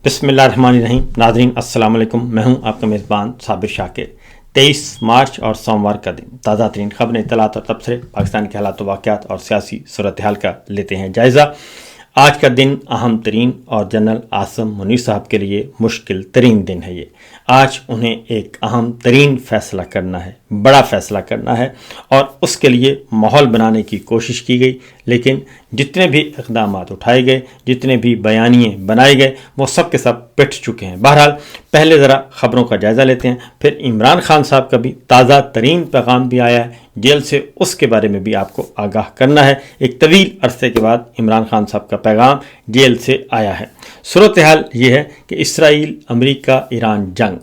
بسم اللہ الرحمن الرحیم۔ ناظرین السلام علیکم، میں ہوں آپ کا میزبان صابر شاکر۔ 23 مارچ اور سوموار کا دن تازہ ترین خبریں، اطلاعات اور تبصرے پاکستان کے حالات و واقعات اور سیاسی صورتحال کا لیتے ہیں جائزہ۔ آج کا دن اہم ترین اور جنرل عاصم منیر صاحب کے لیے مشکل ترین دن ہے۔ یہ آج انہیں ایک اہم ترین فیصلہ کرنا ہے، بڑا فیصلہ کرنا ہے، اور اس کے لیے ماحول بنانے کی کوشش کی گئی، لیکن جتنے بھی اقدامات اٹھائے گئے، جتنے بھی بیانیے بنائے گئے، وہ سب کے سب پٹ چکے ہیں۔ بہرحال پہلے ذرا خبروں کا جائزہ لیتے ہیں، پھر عمران خان صاحب کا بھی تازہ ترین پیغام بھی آیا ہے جیل سے، اس کے بارے میں بھی آپ کو آگاہ کرنا ہے۔ ایک طویل عرصے کے بعد عمران خان صاحب کا پیغام جیل سے آیا ہے۔ صورتحال یہ ہے کہ اسرائیل امریکہ ایران جنگ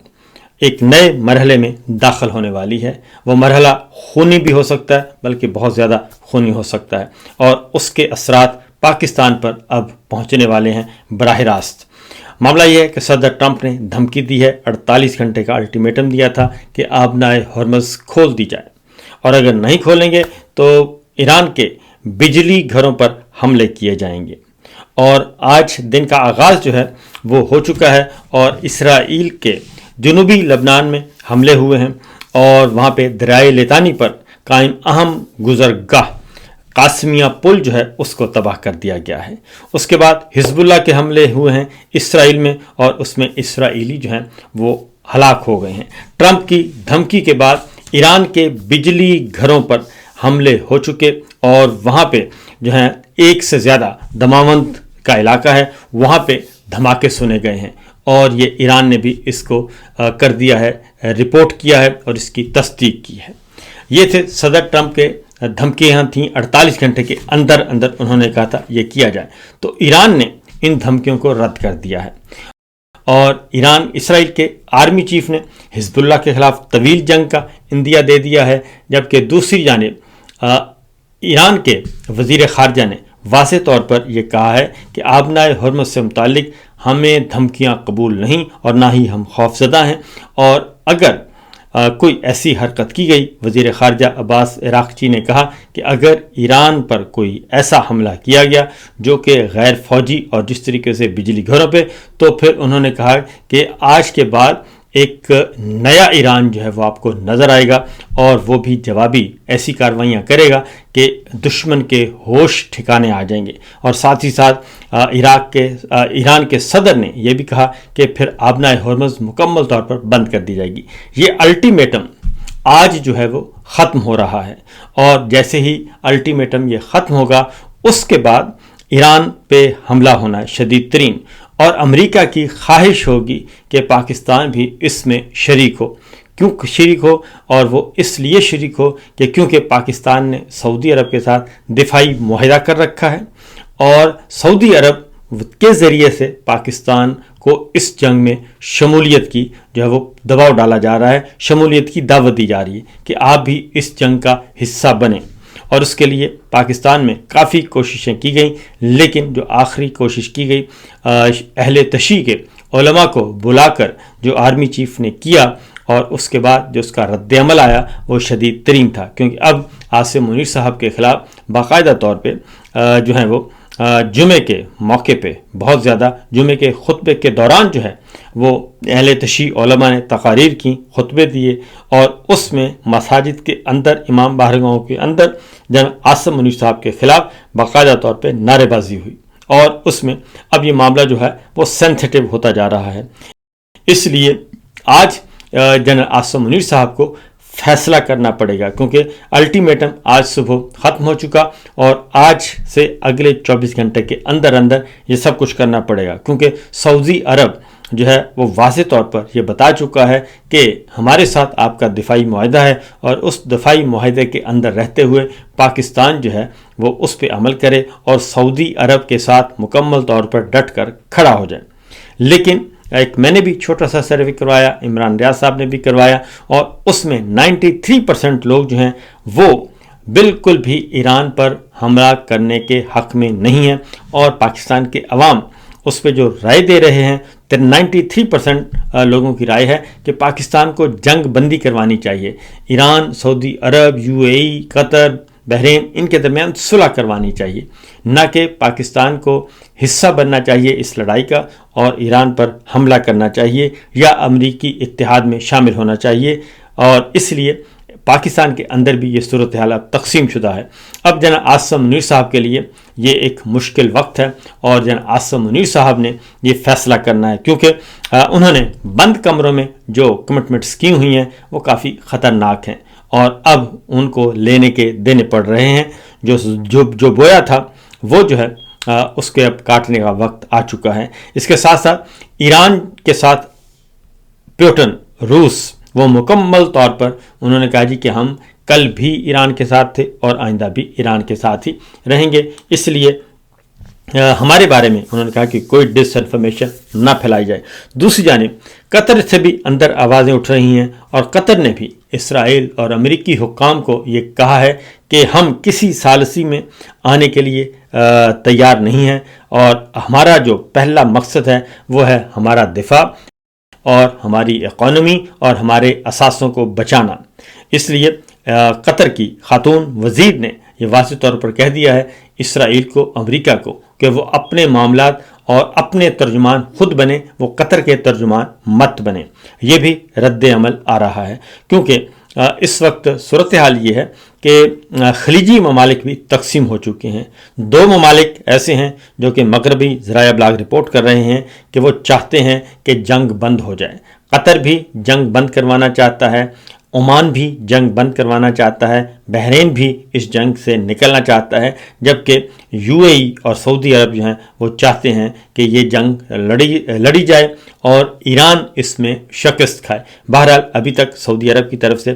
ایک نئے مرحلے میں داخل ہونے والی ہے۔ وہ مرحلہ خونی بھی ہو سکتا ہے، بلکہ بہت زیادہ خونی ہو سکتا ہے، اور اس کے اثرات پاکستان پر اب پہنچنے والے ہیں براہ راست۔ معاملہ یہ ہے کہ صدر ٹرمپ نے دھمکی دی ہے، 48 گھنٹے کا الٹیمیٹم دیا تھا کہ آبنائے ہرمز کھول دی جائے، اور اگر نہیں کھولیں گے تو ایران کے بجلی گھروں پر حملے کیے جائیں گے۔ اور آج دن کا آغاز جو ہے وہ ہو چکا ہے، اور اسرائیل کے جنوبی لبنان میں حملے ہوئے ہیں، اور وہاں پہ دریائے لیتانی پر قائم اہم گزرگاہ قاسمیہ پل جو ہے اس کو تباہ کر دیا گیا ہے۔ اس کے بعد حزب اللہ کے حملے ہوئے ہیں اسرائیل میں، اور اس میں اسرائیلی جو ہیں وہ ہلاک ہو گئے ہیں۔ ٹرمپ کی دھمکی کے بعد ایران کے بجلی گھروں پر حملے ہو چکے، اور وہاں پہ جو ہیں ایک سے زیادہ دماوند کا علاقہ ہے، وہاں پہ دھماکے سنے گئے ہیں، اور یہ ایران نے بھی اس کو کر دیا ہے، رپورٹ کیا ہے اور اس کی تصدیق کی ہے۔ یہ تھے صدر ٹرمپ کے دھمکیاں تھیں، 48 گھنٹے کے اندر انہوں نے کہا تھا یہ کیا جائے، تو ایران نے ان دھمکیوں کو رد کر دیا ہے۔ اور ایران اسرائیل کے آرمی چیف نے حزب اللہ کے خلاف طویل جنگ کا عندیہ دے دیا ہے، جبکہ دوسری جانب ایران کے وزیر خارجہ نے واضح طور پر یہ کہا ہے کہ آبنائے ہرمز سے متعلق ہمیں دھمکیاں قبول نہیں، اور نہ ہی ہم خوفزدہ ہیں، اور اگر کوئی ایسی حرکت کی گئی، وزیر خارجہ عباس عراقچی نے کہا کہ اگر ایران پر کوئی ایسا حملہ کیا گیا جو کہ غیر فوجی اور جس طریقے سے بجلی گھروں پہ، تو پھر انہوں نے کہا کہ آج کے بعد ایک نیا ایران جو ہے وہ آپ کو نظر آئے گا، اور وہ بھی جوابی ایسی کارروائیاں کرے گا کہ دشمن کے ہوش ٹھکانے آ جائیں گے۔ اور ساتھ ہی ساتھ ایران کے صدر نے یہ بھی کہا کہ پھر آبنائے ہرمز مکمل طور پر بند کر دی جائے گی۔ یہ الٹیمیٹم آج جو ہے وہ ختم ہو رہا ہے، اور جیسے ہی الٹیمیٹم یہ ختم ہوگا، اس کے بعد ایران پہ حملہ ہونا ہے شدید ترین، اور امریکہ کی خواہش ہوگی کہ پاکستان بھی اس میں شریک ہو۔ کیوں شریک ہو؟ اور وہ اس لیے شریک ہو کہ کیونکہ پاکستان نے سعودی عرب کے ساتھ دفاعی معاہدہ کر رکھا ہے، اور سعودی عرب کے ذریعے سے پاکستان کو اس جنگ میں شمولیت کی جو ہے وہ دباؤ ڈالا جا رہا ہے، شمولیت کی دعوت دی جا رہی ہے کہ آپ بھی اس جنگ کا حصہ بنیں۔ اور اس کے لیے پاکستان میں کافی کوششیں کی گئیں، لیکن جو آخری کوشش کی گئی اہل تشیع کے علماء کو بلا کر جو آرمی چیف نے کیا، اور اس کے بعد جو اس کا رد عمل آیا وہ شدید ترین تھا، کیونکہ اب عاصم منیر صاحب کے خلاف باقاعدہ طور پہ جو ہیں وہ جمعے کے موقع پہ بہت زیادہ، جمعے کے خطبے کے دوران جو ہے وہ اہل تشیع علماء نے تقاریر کی، خطبے دیے، اور اس میں مساجد کے اندر، امام بارگاہوں کے اندر جناب عاصم منیر صاحب کے خلاف باقاعدہ طور پہ نعرے بازی ہوئی، اور اس میں اب یہ معاملہ جو ہے وہ سینسیٹیو ہوتا جا رہا ہے۔ اس لیے آج جنرل عاصم منیر صاحب کو فیصلہ کرنا پڑے گا، کیونکہ الٹیمیٹم آج صبح ختم ہو چکا، اور آج سے اگلے 24 گھنٹے کے اندر یہ سب کچھ کرنا پڑے گا، کیونکہ سعودی عرب جو ہے وہ واضح طور پر یہ بتا چکا ہے کہ ہمارے ساتھ آپ کا دفاعی معاہدہ ہے، اور اس دفاعی معاہدے کے اندر رہتے ہوئے پاکستان جو ہے وہ اس پہ عمل کرے، اور سعودی عرب کے ساتھ مکمل طور پر ڈٹ کر کھڑا ہو جائے۔ لیکن ایک میں نے بھی چھوٹا سا سروے کروایا، عمران ریاض صاحب نے بھی کروایا، اور اس میں 93% لوگ جو ہیں وہ بالکل بھی ایران پر حملہ کرنے کے حق میں نہیں ہیں، اور پاکستان کے عوام اس پہ جو رائے دے رہے ہیں، 93% لوگوں کی رائے ہے کہ پاکستان کو جنگ بندی کروانی چاہیے۔ ایران، سعودی عرب، UAE، قطر، بحرین ان کے درمیان صلح کروانی چاہیے، نہ کہ پاکستان کو حصہ بننا چاہیے اس لڑائی کا اور ایران پر حملہ کرنا چاہیے یا امریکی اتحاد میں شامل ہونا چاہیے۔ اور اس لیے پاکستان کے اندر بھی یہ صورتحال اب تقسیم شدہ ہے۔ اب جناب عاصم منیر صاحب کے لیے یہ ایک مشکل وقت ہے اور جناب عاصم منیر صاحب نے یہ فیصلہ کرنا ہے، کیونکہ انہوں نے بند کمروں میں جو کمٹمنٹس کی ہوئی ہیں وہ کافی خطرناک ہیں اور اب ان کو لینے کے دینے پڑ رہے ہیں۔ جو بویا تھا وہ جو ہے اس کے اب کاٹنے کا وقت آ چکا ہے۔ اس کے ساتھ ساتھ ایران کے ساتھ پیوٹن روس وہ مکمل طور پر انہوں نے کہا جی کہ ہم کل بھی ایران کے ساتھ تھے اور آئندہ بھی ایران کے ساتھ ہی رہیں گے، اس لیے ہمارے بارے میں انہوں نے کہا کہ کوئی ڈس انفارمیشن نہ پھیلائی جائے۔ دوسری جانب قطر سے بھی اندر آوازیں اٹھ رہی ہیں اور قطر نے بھی اسرائیل اور امریکی حکام کو یہ کہا ہے کہ ہم کسی ثالثی میں آنے کے لیے تیار نہیں ہیں اور ہمارا جو پہلا مقصد ہے وہ ہے ہمارا دفاع اور ہماری اکانومی اور ہمارے اثاثوں کو بچانا۔ اس لیے قطر کی خاتون وزیر نے یہ واضح طور پر کہہ دیا ہے اسرائیل کو، امریکہ کو، کہ وہ اپنے معاملات اور اپنے ترجمان خود بنے، وہ قطر کے ترجمان مت بنے۔ یہ بھی رد عمل آ رہا ہے کیونکہ اس وقت صورتحال یہ ہے کہ خلیجی ممالک بھی تقسیم ہو چکے ہیں۔ دو ممالک ایسے ہیں جو کہ مغربی ذرائع ابلاغ رپورٹ کر رہے ہیں کہ وہ چاہتے ہیں کہ جنگ بند ہو جائے۔ قطر بھی جنگ بند کروانا چاہتا ہے، عمان بھی جنگ بند کروانا چاہتا ہے، بحرین بھی اس جنگ سے نکلنا چاہتا ہے، جبکہ یو اے ای اور سعودی عرب جو ہیں وہ چاہتے ہیں کہ یہ جنگ لڑی جائے اور ایران اس میں شکست کھائے۔ بہرحال ابھی تک سعودی عرب کی طرف سے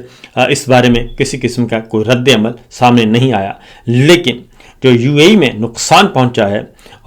اس بارے میں کسی قسم کا کوئی رد عمل سامنے نہیں آیا، لیکن جو یو اے ای میں نقصان پہنچا ہے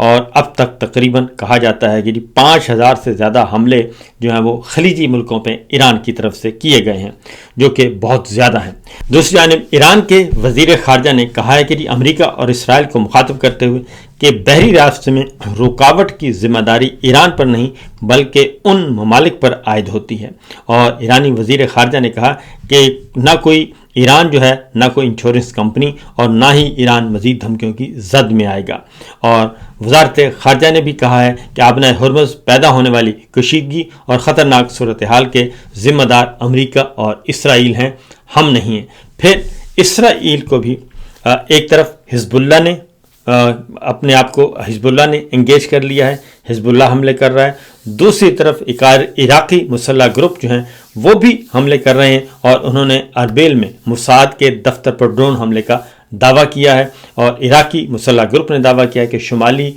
اور اب تک تقریباً کہا جاتا ہے کہ 5,000 سے زیادہ حملے جو ہیں وہ خلیجی ملکوں پہ ایران کی طرف سے کیے گئے ہیں، جو کہ بہت زیادہ ہیں۔ دوسری جانب ایران کے وزیر خارجہ نے کہا ہے کہ امریکہ اور اسرائیل کو مخاطب کرتے ہوئے کہ بحری راستے میں رکاوٹ کی ذمہ داری ایران پر نہیں بلکہ ان ممالک پر عائد ہوتی ہے، اور ایرانی وزیر خارجہ نے کہا کہ نہ کوئی ایران جو ہے نہ کوئی انشورنس کمپنی اور نہ ہی ایران مزید دھمکیوں کی زد میں آئے گا۔ اور وزارت خارجہ نے بھی کہا ہے کہ آبنۂ ہرمز پیدا ہونے والی کشیدگی اور خطرناک صورتحال کے ذمہ دار امریکہ اور اسرائیل ہیں، ہم نہیں ہیں۔ پھر اسرائیل کو بھی ایک طرف حزب اللہ نے اپنے آپ کو انگیج کر لیا ہے، حزب اللہ حملے کر رہا ہے، دوسری طرف عراقی مسلح گروپ جو ہیں وہ بھی حملے کر رہے ہیں اور انہوں نے اربیل میں موساد کے دفتر پر ڈرون حملے کا دعویٰ کیا ہے، اور عراقی مسلح گروپ نے دعویٰ کیا ہے کہ شمالی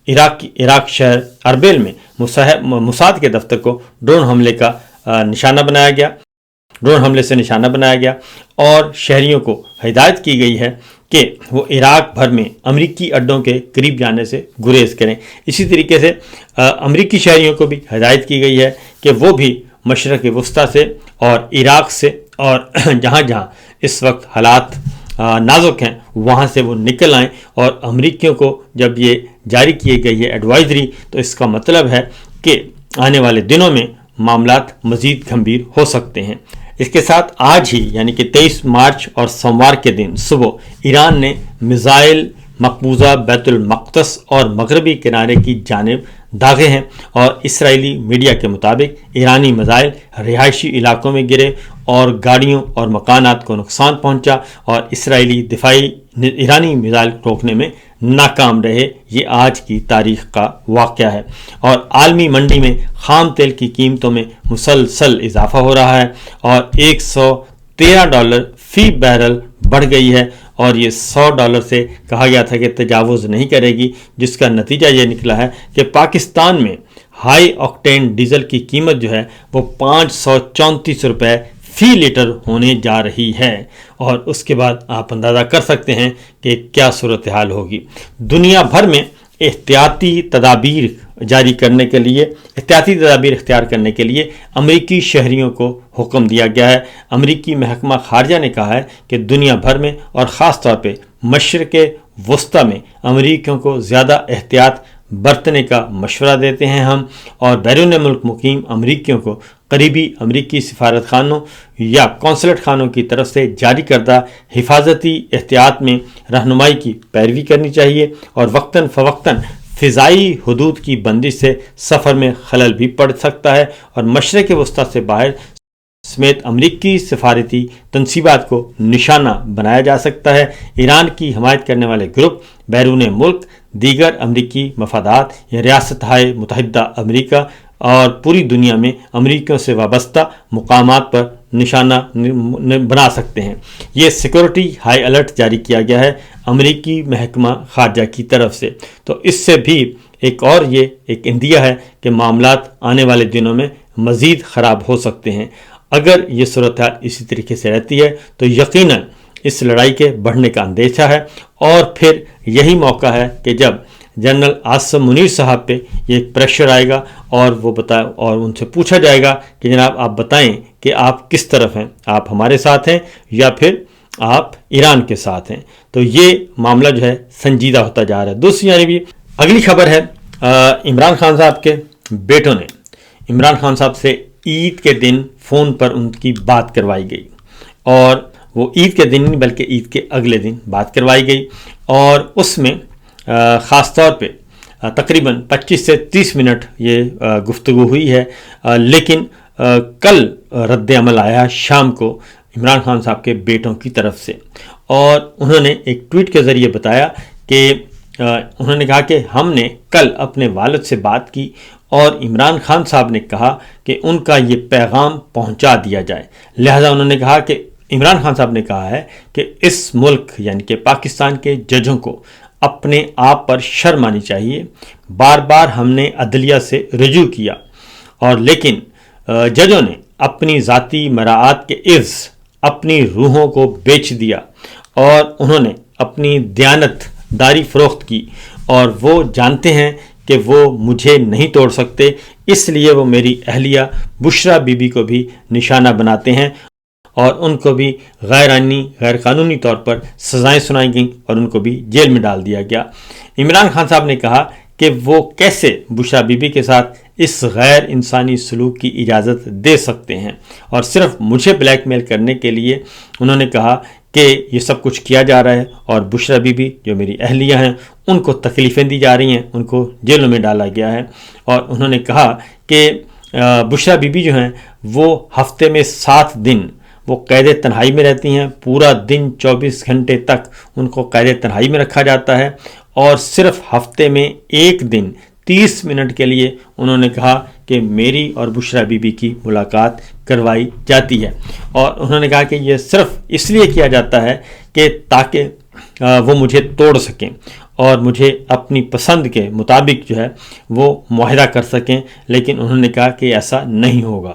عراق شہر اربیل میں موساد کے دفتر کو ڈرون حملے سے نشانہ بنایا گیا اور شہریوں کو ہدایت کی گئی ہے کہ وہ عراق بھر میں امریکی اڈوں کے قریب جانے سے گریز کریں۔ اسی طریقے سے امریکی شہریوں کو بھی ہدایت کی گئی ہے کہ وہ بھی مشرق وسطیٰ سے اور عراق سے اور جہاں جہاں اس وقت حالات نازک ہیں وہاں سے وہ نکل آئیں، اور امریکیوں کو جب یہ جاری کی گئی ہے ایڈوائزری تو اس کا مطلب ہے کہ آنے والے دنوں میں معاملات مزید گھمبیر ہو سکتے ہیں۔ اس کے ساتھ آج ہی یعنی کہ 23 مارچ اور سوموار کے دن صبح ایران نے میزائل مقبوضہ بیت المقدس اور مغربی کنارے کی جانب داغے ہیں، اور اسرائیلی میڈیا کے مطابق ایرانی میزائل رہائشی علاقوں میں گرے اور گاڑیوں اور مکانات کو نقصان پہنچا، اور اسرائیلی دفاعی ایرانی میزائل روکنے میں ناکام رہے۔ یہ آج کی تاریخ کا واقعہ ہے، اور عالمی منڈی میں خام تیل کی قیمتوں میں مسلسل اضافہ ہو رہا ہے اور $113 فی بیرل بڑھ گئی ہے، اور یہ $100 سے کہا گیا تھا کہ تجاوز نہیں کرے گی، جس کا نتیجہ یہ نکلا ہے کہ پاکستان میں ہائی آکٹین ڈیزل کی قیمت جو ہے وہ $534 فی لیٹر ہونے جا رہی ہے، اور اس کے بعد آپ اندازہ کر سکتے ہیں کہ کیا صورتحال ہوگی۔ دنیا بھر میں احتیاطی تدابیر اختیار کرنے کے لیے امریکی شہریوں کو حکم دیا گیا ہے۔ امریکی محکمہ خارجہ نے کہا ہے کہ دنیا بھر میں اور خاص طور پہ مشرق وسطیٰ میں امریکیوں کو زیادہ احتیاط برتنے کا مشورہ دیتے ہیں ہم، اور بیرون ملک مقیم امریکیوں کو قریبی امریکی سفارت خانوں یا قونصلیٹ خانوں کی طرف سے جاری کردہ حفاظتی احتیاط میں رہنمائی کی پیروی کرنی چاہیے، اور وقتاً فوقتاً فضائی حدود کی بندش سے سفر میں خلل بھی پڑ سکتا ہے، اور مشرق وسطیٰ سے باہر سمیت امریکی سفارتی تنصیبات کو نشانہ بنایا جا سکتا ہے۔ ایران کی حمایت کرنے والے گروپ بیرون ملک دیگر امریکی مفادات یا ریاستہائے متحدہ امریکہ اور پوری دنیا میں امریکیوں سے وابستہ مقامات پر نشانہ بنا سکتے ہیں۔ یہ سیکورٹی ہائی الرٹ جاری کیا گیا ہے امریکی محکمہ خارجہ کی طرف سے۔ تو اس سے بھی یہ ایک اندیہ ہے کہ معاملات آنے والے دنوں میں مزید خراب ہو سکتے ہیں۔ اگر یہ صورتحال اسی طریقے سے رہتی ہے تو یقیناً اس لڑائی کے بڑھنے کا اندیشہ ہے، اور پھر یہی موقع ہے کہ جب جنرل عاصم منیر صاحب پہ یہ پریشر آئے گا اور وہ اور ان سے پوچھا جائے گا کہ جناب آپ بتائیں کہ آپ کس طرف ہیں، آپ ہمارے ساتھ ہیں یا پھر آپ ایران کے ساتھ ہیں۔ تو یہ معاملہ جو ہے سنجیدہ ہوتا جا رہا ہے۔ دوسری جانب اگلی خبر ہے عمران خان صاحب کے بیٹوں نے عمران خان صاحب سے عید کے دن فون پر ان کی بات کروائی گئی، اور وہ عید کے دن نہیں بلکہ عید کے اگلے دن بات کروائی گئی، اور اس میں خاص طور پہ تقریباً 25 سے 30 منٹ یہ گفتگو ہوئی ہے، لیکن کل رد عمل آیا شام کو عمران خان صاحب کے بیٹوں کی طرف سے، اور انہوں نے ایک ٹویٹ کے ذریعے بتایا کہ انہوں نے کہا کہ ہم نے کل اپنے والد سے بات کی اور عمران خان صاحب نے کہا کہ ان کا یہ پیغام پہنچا دیا جائے، لہذا انہوں نے کہا کہ عمران خان صاحب نے کہا ہے کہ اس ملک یعنی کہ پاکستان کے ججوں کو اپنے آپ پر شرم آنی چاہیے۔ بار بار ہم نے عدلیہ سے رجوع کیا، اور لیکن ججوں نے اپنی ذاتی مراعات کے عوض اپنی روحوں کو بیچ دیا، اور انہوں نے اپنی دیانت داری فروخت کی، اور وہ جانتے ہیں کہ وہ مجھے نہیں توڑ سکتے، اس لیے وہ میری اہلیہ بشرا بی بی کو بھی نشانہ بناتے ہیں، اور ان کو بھی غیر قانونی طور پر سزائیں سنائی گئیں اور ان کو بھی جیل میں ڈال دیا گیا۔ عمران خان صاحب نے کہا کہ وہ کیسے بشرا بی بی کے ساتھ اس غیر انسانی سلوک کی اجازت دے سکتے ہیں، اور صرف مجھے بلیک میل کرنے کے لیے انہوں نے کہا کہ یہ سب کچھ کیا جا رہا ہے، اور بشرا بی بی جو میری اہلیہ ہیں ان کو تکلیفیں دی جا رہی ہیں، ان کو جیلوں میں ڈالا گیا ہے، اور انہوں نے کہا کہ بشرا بی بی جو ہیں وہ ہفتے میں 7 دن وہ قید تنہائی میں رہتی ہیں، پورا دن 24 گھنٹے تک ان کو قید تنہائی میں رکھا جاتا ہے، اور صرف ہفتے میں 1 دن 30 منٹ کے لیے انہوں نے کہا کہ میری اور بشرا بی بی کی ملاقات کروائی جاتی ہے، اور انہوں نے کہا کہ یہ صرف اس لیے کیا جاتا ہے کہ تاکہ وہ مجھے توڑ سکیں اور مجھے اپنی پسند کے مطابق جو ہے وہ معاہدہ کر سکیں، لیکن انہوں نے کہا کہ ایسا نہیں ہوگا،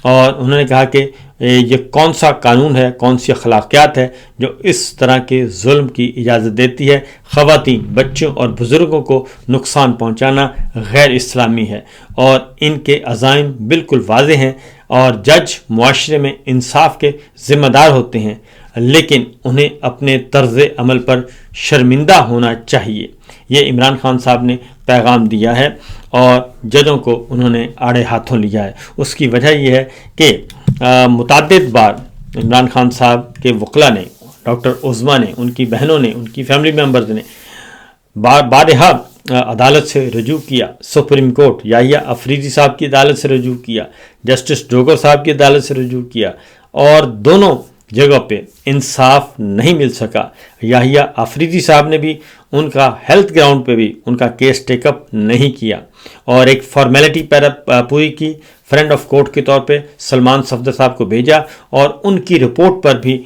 اور انہوں نے کہا کہ یہ کون سا قانون ہے، کون سی اخلاقیات ہے جو اس طرح کے ظلم کی اجازت دیتی ہے۔ خواتین، بچوں اور بزرگوں کو نقصان پہنچانا غیر اسلامی ہے، اور ان کے عزائم بالکل واضح ہیں، اور جج معاشرے میں انصاف کے ذمہ دار ہوتے ہیں، لیکن انہیں اپنے طرز عمل پر شرمندہ ہونا چاہیے۔ یہ عمران خان صاحب نے پیغام دیا ہے، اور ججوں کو انہوں نے آڑے ہاتھوں لیا ہے۔ اس کی وجہ یہ ہے کہ متعدد بار عمران خان صاحب کے وکلا نے، ڈاکٹر عظمیٰ نے، ان کی بہنوں نے، ان کی فیملی ممبرز نے بارہا عدالت سے رجوع کیا، سپریم کورٹ یاہیا افریدی صاحب کی عدالت سے رجوع کیا، جسٹس ڈوگر صاحب کی عدالت سے رجوع کیا، اور دونوں جگہ پہ انصاف نہیں مل سکا۔ یاہیا افریدی صاحب نے بھی ان کا ہیلتھ گراؤنڈ پہ بھی ان کا کیس ٹیک اپ نہیں کیا، اور ایک فارمیلٹی پوری کی، فرینڈ آف کورٹ کے طور پہ سلمان صفدر صاحب کو بھیجا، اور ان کی رپورٹ پر بھی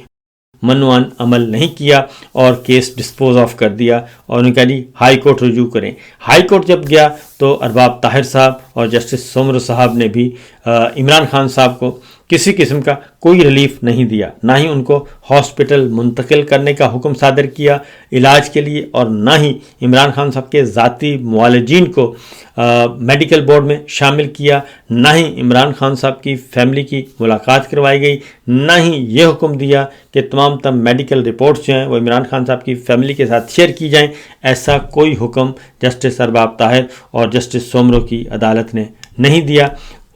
منوان عمل نہیں کیا اور کیس ڈسپوز آف کر دیا، اور انہوں نے کہا جی ہائی کورٹ رجوع کریں۔ ہائی کورٹ جب گیا تو ارباب طاہر صاحب اور جسٹس سومرو صاحب نے بھی عمران خان صاحب کو کسی قسم کا کوئی ریلیف نہیں دیا، نہ ہی ان کو ہاسپٹل منتقل کرنے کا حکم صادر کیا علاج کے لیے، اور نہ ہی عمران خان صاحب کے ذاتی معالجین کو میڈیکل بورڈ میں شامل کیا، نہ ہی عمران خان صاحب کی فیملی کی ملاقات کروائی گئی، نہ ہی یہ حکم دیا کہ تمام میڈیکل رپورٹس جو ہیں وہ عمران خان صاحب کی فیملی کے ساتھ شیئر کی جائیں۔ ایسا کوئی حکم جسٹس ارباب طاہر اور جسٹس سومرو کی عدالت نے نہیں دیا۔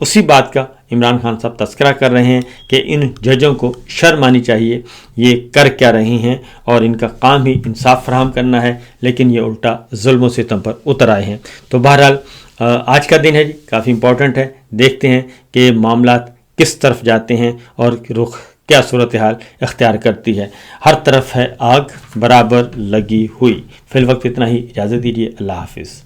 اسی بات کا عمران خان صاحب تذکرہ کر رہے ہیں کہ ان ججوں کو شرم آنی چاہیے، یہ کر کیا رہی ہیں، اور ان کا کام ہی انصاف فراہم کرنا ہے، لیکن یہ الٹا ظلم و ستم پر اتر آئے ہیں۔ تو بہرحال آج کا دن ہے جی، کافی امپورٹنٹ ہے، دیکھتے ہیں کہ معاملات کس طرف جاتے ہیں اور رخ کیا صورتحال اختیار کرتی ہے۔ ہر طرف ہے آگ برابر لگی ہوئی۔ فی الوقت اتنا ہی، اجازت دیجیے، اللہ حافظ۔